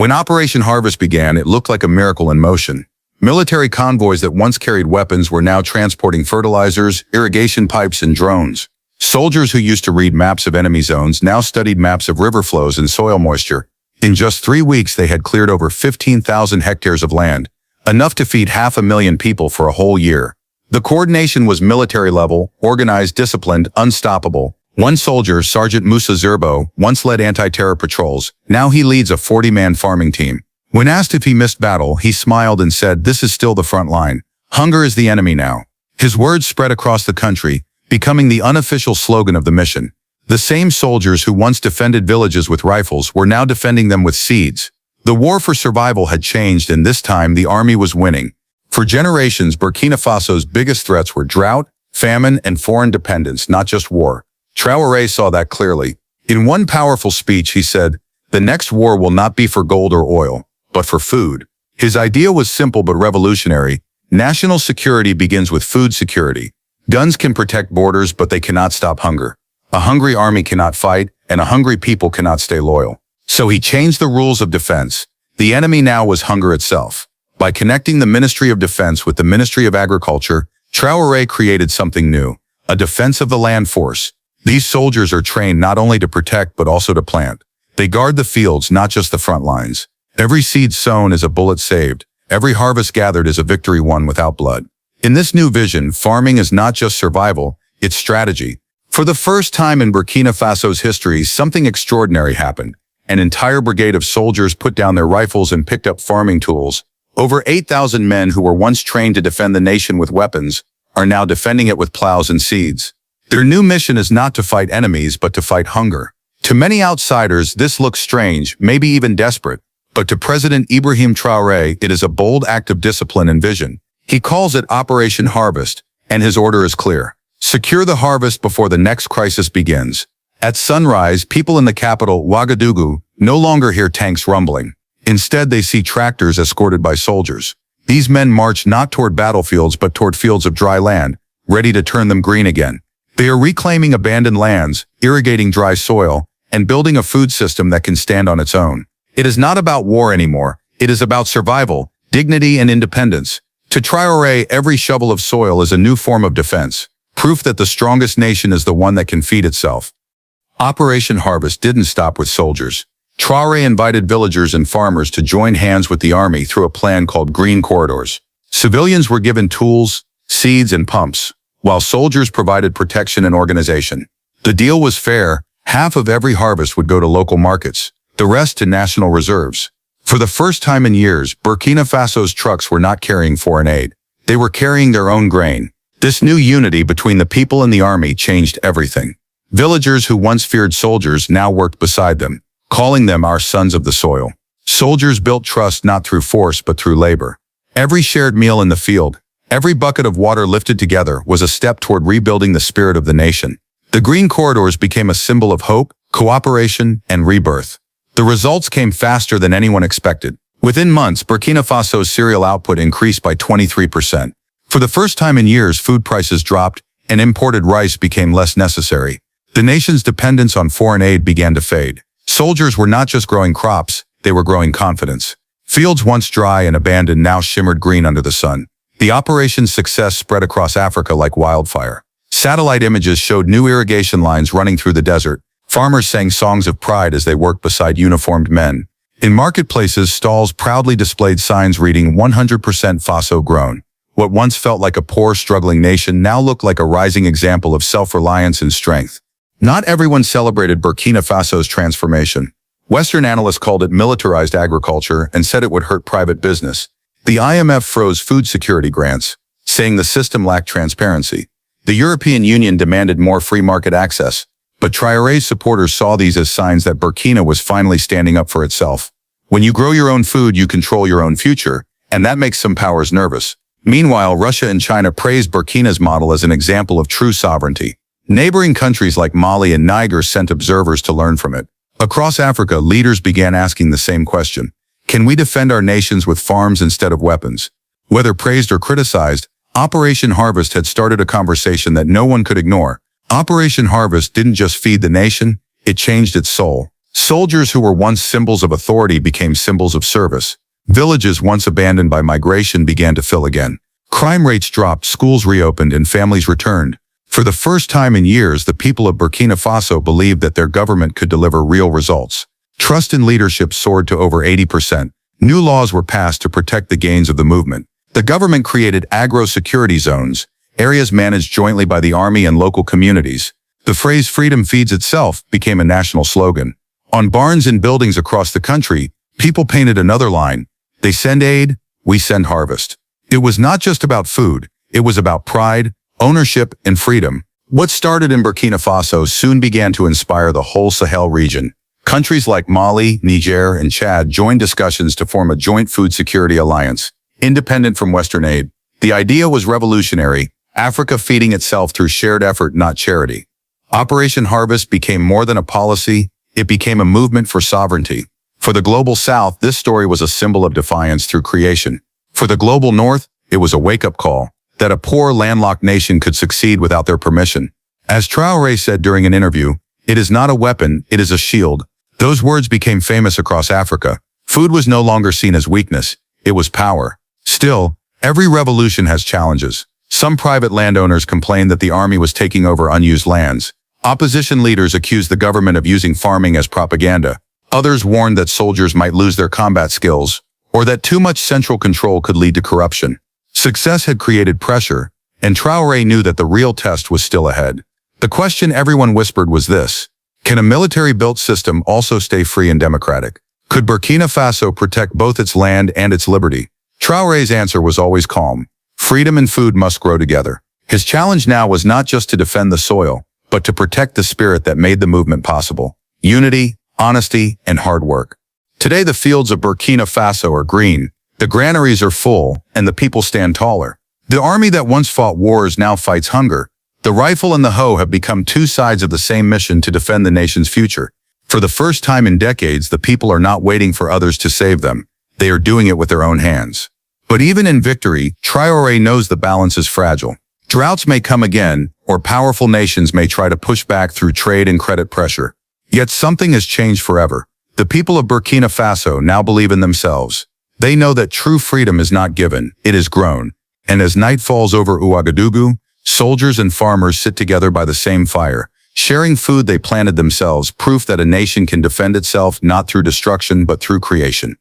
When Operation Harvest began, it looked like a miracle in motion. Military convoys that once carried weapons were now transporting fertilizers, irrigation pipes, and drones. Soldiers who used to read maps of enemy zones now studied maps of river flows and soil moisture. In just 3 weeks, they had cleared over 15,000 hectares of land, enough to feed 500,000 people for a whole year. The coordination was military level, organized, disciplined, unstoppable. One soldier, Sergeant Musa Zerbo, once led anti-terror patrols. Now he leads a 40-man farming team. When asked if he missed battle, he smiled and said, "This is still the front line. Hunger is the enemy now." His words spread across the country, becoming the unofficial slogan of the mission. The same soldiers who once defended villages with rifles were now defending them with seeds. The war for survival had changed, and this time the army was winning. For generations, Burkina Faso's biggest threats were drought, famine, and foreign dependence, not just war. Traoré saw that clearly. In one powerful speech, he said, "The next war will not be for gold or oil, but for food." His idea was simple but revolutionary. National security begins with food security. Guns can protect borders, but they cannot stop hunger. A hungry army cannot fight, and a hungry people cannot stay loyal. So he changed the rules of defense. The enemy now was hunger itself. By connecting the Ministry of Defense with the Ministry of Agriculture, Traoré created something new, a defense of the land force. These soldiers are trained not only to protect but also to plant. They guard the fields, not just the front lines. Every seed sown is a bullet saved. Every harvest gathered is a victory won without blood. In this new vision, farming is not just survival, it's strategy. For the first time in Burkina Faso's history, something extraordinary happened. An entire brigade of soldiers put down their rifles and picked up farming tools. Over 8,000 men who were once trained to defend the nation with weapons are now defending it with plows and seeds. Their new mission is not to fight enemies, but to fight hunger. To many outsiders, this looks strange, maybe even desperate. But to President Ibrahim Traoré, it is a bold act of discipline and vision. He calls it Operation Harvest, and his order is clear. Secure the harvest before the next crisis begins. At sunrise, people in the capital, Ouagadougou, no longer hear tanks rumbling. Instead, they see tractors escorted by soldiers. These men march not toward battlefields, but toward fields of dry land, ready to turn them green again. They are reclaiming abandoned lands, irrigating dry soil, and building a food system that can stand on its own. It is not about war anymore. It is about survival, dignity, and independence. To Traoré, every shovel of soil is a new form of defense, proof that the strongest nation is the one that can feed itself. Operation Harvest didn't stop with soldiers. Traoré invited villagers and farmers to join hands with the army through a plan called Green Corridors. Civilians were given tools, seeds, and pumps, while soldiers provided protection and organization. The deal was fair. Half of every harvest would go to local markets, the rest to national reserves. For the first time in years, Burkina Faso's trucks were not carrying foreign aid. They were carrying their own grain. This new unity between the people and the army changed everything. Villagers who once feared soldiers now worked beside them, calling them our sons of the soil. Soldiers built trust not through force but through labor. Every shared meal in the field, every bucket of water lifted together was a step toward rebuilding the spirit of the nation. The Green Corridors became a symbol of hope, cooperation, and rebirth. The results came faster than anyone expected. Within months, Burkina Faso's cereal output increased by 23%. For the first time in years, food prices dropped, and imported rice became less necessary. The nation's dependence on foreign aid began to fade. Soldiers were not just growing crops, they were growing confidence. Fields once dry and abandoned now shimmered green under the sun. The operation's success spread across Africa like wildfire. Satellite images showed new irrigation lines running through the desert. Farmers sang songs of pride as they worked beside uniformed men. In marketplaces, stalls proudly displayed signs reading 100% Faso grown. What once felt like a poor, struggling nation now looked like a rising example of self-reliance and strength. Not everyone celebrated Burkina Faso's transformation. Western analysts called it militarized agriculture and said it would hurt private business. The IMF froze food security grants, saying the system lacked transparency. The European Union demanded more free market access, but Traoré's supporters saw these as signs that Burkina was finally standing up for itself. When you grow your own food, you control your own future, and that makes some powers nervous. Meanwhile, Russia and China praised Burkina's model as an example of true sovereignty. Neighboring countries like Mali and Niger sent observers to learn from it. Across Africa, leaders began asking the same question. Can we defend our nations with farms instead of weapons? Whether praised or criticized, Operation Harvest had started a conversation that no one could ignore. Operation Harvest didn't just feed the nation, it changed its soul. Soldiers who were once symbols of authority became symbols of service. Villages once abandoned by migration began to fill again. Crime rates dropped, schools reopened, and families returned. For the first time in years, the people of Burkina Faso believed that their government could deliver real results. Trust in leadership soared to over 80%. New laws were passed to protect the gains of the movement. The government created agro-security zones, areas managed jointly by the army and local communities. The phrase "freedom feeds itself" became a national slogan. On barns and buildings across the country, people painted another line: "They send aid, we send harvest." It was not just about food, it was about pride, ownership, and freedom. What started in Burkina Faso soon began to inspire the whole Sahel region. Countries like Mali, Niger, and Chad joined discussions to form a joint food security alliance, independent from Western aid. The idea was revolutionary: Africa feeding itself through shared effort, not charity. Operation Harvest became more than a policy, it became a movement for sovereignty. For the Global South, this story was a symbol of defiance through creation. For the Global North, it was a wake-up call that a poor, landlocked nation could succeed without their permission. As Traoré said during an interview, "It is not a weapon, it is a shield." Those words became famous across Africa. Food was no longer seen as weakness, it was power. Still, every revolution has challenges. Some private landowners complained that the army was taking over unused lands. Opposition leaders accused the government of using farming as propaganda. Others warned that soldiers might lose their combat skills, or that too much central control could lead to corruption. Success had created pressure, and Traoré knew that the real test was still ahead. The question everyone whispered was this: can a military-built system also stay free and democratic? Could Burkina Faso protect both its land and its liberty? Traoré's answer was always calm: freedom and food must grow together. His challenge now was not just to defend the soil, but to protect the spirit that made the movement possible: unity, honesty, and hard work. Today the fields of Burkina Faso are green, the granaries are full, and the people stand taller. The army that once fought wars now fights hunger. The rifle and the hoe have become two sides of the same mission to defend the nation's future. For the first time in decades, the people are not waiting for others to save them. They are doing it with their own hands. But even in victory, Traoré knows the balance is fragile. Droughts may come again, or powerful nations may try to push back through trade and credit pressure. Yet something has changed forever. The people of Burkina Faso now believe in themselves. They know that true freedom is not given, it is grown. And as night falls over Ouagadougou, soldiers and farmers sit together by the same fire, sharing food they planted themselves, proof that a nation can defend itself not through destruction but through creation.